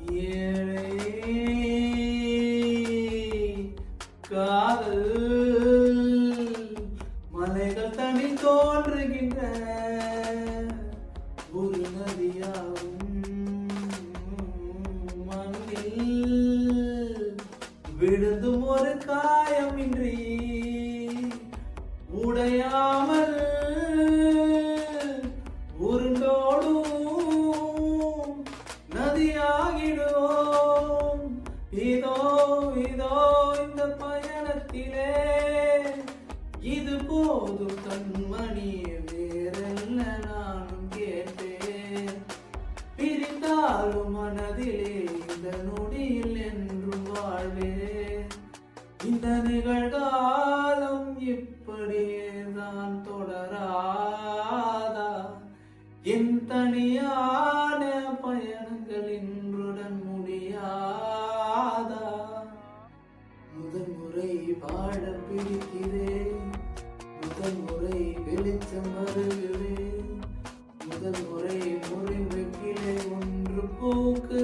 ஏழை காதல் மலைகள் தனி தோன்றுகின்ற ஒரு நதியாகும் மண்ணில் விழுந்தும் ஒரு காயமின்றி உடையாமல் உருண்டோடும் நதியாகிடும். இதோ இதோ இந்த பயணத்திலே இது போதும் கண்மணி, வேறெல்ல நானும் கேட்டேன். பிரிந்தாலும் மனதிலே இந்த நொடியில் என்றும் வாழ்வேன். இந்த நிகழ்காலம் இப்படியே தான் தொடராதா? என் தனியான பயணங்கள் இன்றுடன் முடியாதா? முதல் முறை பாட பிடிக்கிறேன், முதல் முறை வெளிச்சம் வருகிறேன், முதல் முறை முறிவு கிளை ஒன்று பூக்கு